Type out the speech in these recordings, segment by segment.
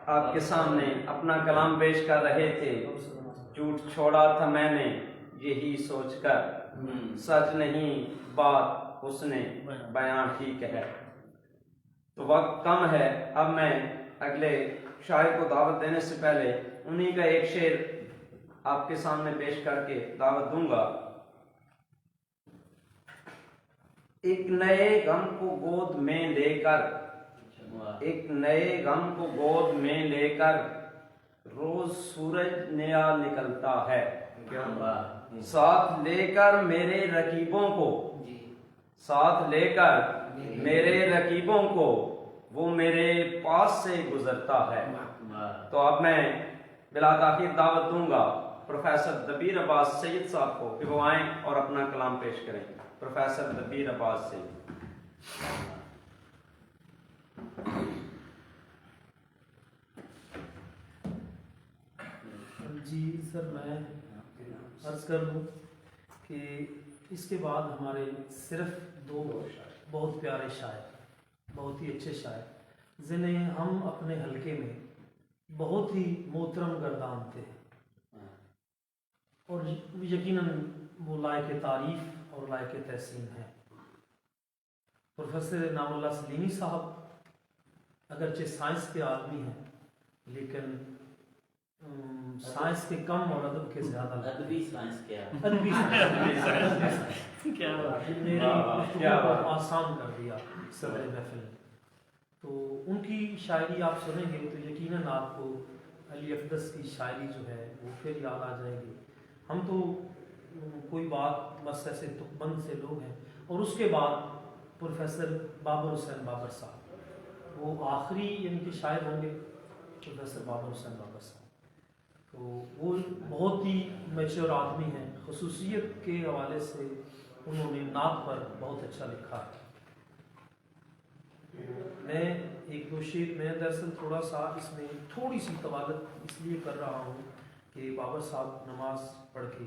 آپ کے سامنے اپنا کلام پیش کر رہے تھے. جھوٹ چھوڑا تھا میں نے یہی سوچ کر، سچ نہیں بات اس نے بیان ٹھیک ہے. تو وقت کم ہے، اب میں اگلے شاعر کو دعوت دینے سے پہلے انہی کا ایک شعر آپ کے سامنے پیش کر کے دعوت دوں گا. ایک نئے غم کو گود میں لے کر، ایک نئے غم کو گود میں لے کر روز سورج نیا نکلتا ہے. ساتھ لے کر میرے رقیبوں کو، ساتھ لے کر میرے رقیبوں کو وہ میرے پاس سے گزرتا ہے. تو اب میں بلا تاخیر دعوت دوں گا پروفیسر دبیر عباس سید صاحب کو کہ وہ آئیں اور اپنا کلام پیش کریں. پروفیسر دبیر عباس سید. جی سر، میں عرض کر دوں کہ اس کے بعد ہمارے صرف دو بہت پیارے شاعر، بہت ہی اچھے شاعر جنہیں ہم اپنے حلقے میں بہت ہی محترم گردانتے ہیں اور یقیناً وہ لائق تعریف اور لائق تحسین ہیں. پروفیسر انعام اللہ سلیمی صاحب اگرچہ سائنس کے آدمی ہیں لیکن سائنس کے کم اور ادب کے زیادہ ادبی سائنس کیا ادبی کو آسان کر دیا صدر محفل نے. تو ان کی شاعری آپ سنیں گے تو یقیناً آپ کو علی اقدس کی شاعری جو ہے وہ پھر یاد آ جائے گی. ہم تو کوئی بات بس ایسے تکبند سے لوگ ہیں. اور اس کے بعد پروفیسر بابر حسین بابر صاحب، وہ آخری یعنی کہ شاعر ہوں گے پروفیسر بابر حسین بابر صاحب. تو وہ بہت ہی میچور آدمی ہیں. خصوصیت کے حوالے سے انہوں نے نعت پر بہت اچھا لکھا ہے. میں ایک دو شعر میں دراصل تھوڑا سا اس میں تھوڑی سی طوالت اس لیے کر رہا ہوں کہ بابر صاحب نماز پڑھ کے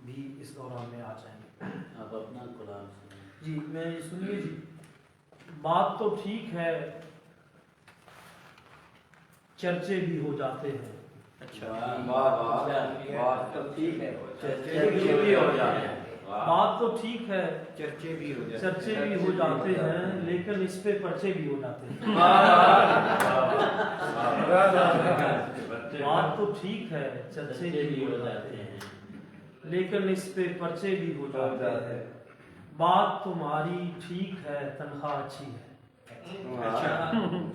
بھی اس دوران میں آ جائیں گے. آپ اپنا کلام جی میں سنیے جی. بات تو ٹھیک ہے چرچے بھی ہو جاتے ہیں. بات تو ٹھیک ہے بات تو ٹھیک ہے چرچے بھی ہو جاتے ہیں لیکن اس پہ پرچے بھی ہو جاتے ہیں. بات تو ٹھیک ہے چرچے بھی ہو جاتے ہیں لیکن اس پہ پرچے بھی ہو جاتے ہیں. بات تمہاری ٹھیک ہے تنخواہ اچھی ہے.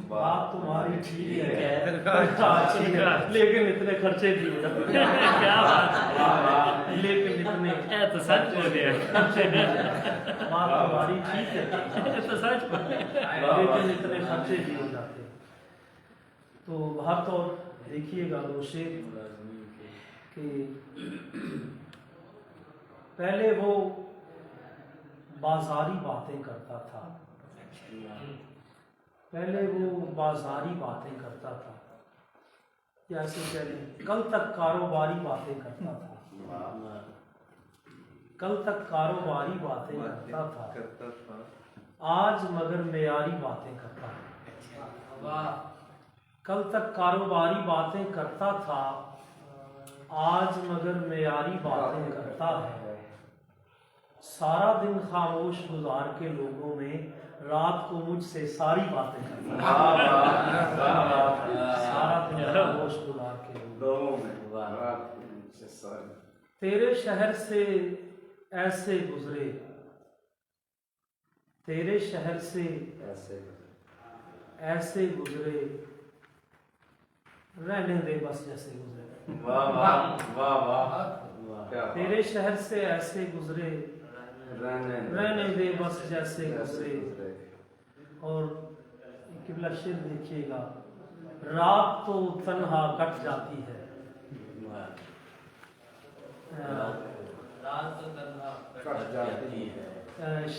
بات تمہاری ٹھیک ہے تنخواہ اچھی ہے لیکن اتنے خرچے بھی ہو جاتے ہیں. لیکن اتنے تو سچ بولے بات تمہاری ٹھیک ہے تو سچ بولے لیکن اتنے خرچے بھی ہو جاتے ہیں. تو ہر طور دیکھیے گا دو شعر کہ پہلے وہ بازاری باتیں کرتا تھا، پہلے وہ بازاری باتیں کرتا تھا، ایسے کہہ لیں کل تک کاروباری باتیں کرتا تھا، کل تک کاروباری باتیں کرتا تھا آج مگر معیاری باتیں کرتا ہے. کل تک کاروباری باتیں کرتا تھا آج مگر معیاری باتیں کرتا ہے. سارا دن خاموش گزار کے لوگوں میں رات کو مجھ سے ساری باتیں کرتا ہے. سارا دن خاموش گزار کے لوگوں میں تیرے شہر سے ایسے گزرے، تیرے شہر سے ایسے گزرے رہنے دے بس جیسے گزرے. تیرے شہر سے ایسے گزرے رہنے دے بس جیسے گزرے. اور قبلہ شعر دیکھیے گا، رات تو تنہا کٹ جاتی ہے. رات تو تنہا کٹ جاتی ہے.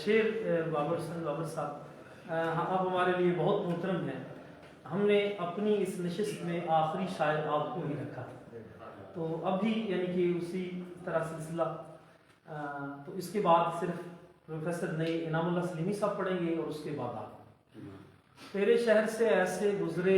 شعر بابر صاحب اب ہمارے لیے بہت محترم ہیں. ہم نے اپنی اس نشست میں آخری شاعر آپ کو ہی رکھا تو اب بھی یعنی کہ اسی طرح سلسلہ. تو اس کے بعد صرف پروفیسر نئی انعام اللہ سلیمی صاحب پڑھیں گے اور اس کے بعد آپ. تیرے شہر سے ایسے گزرے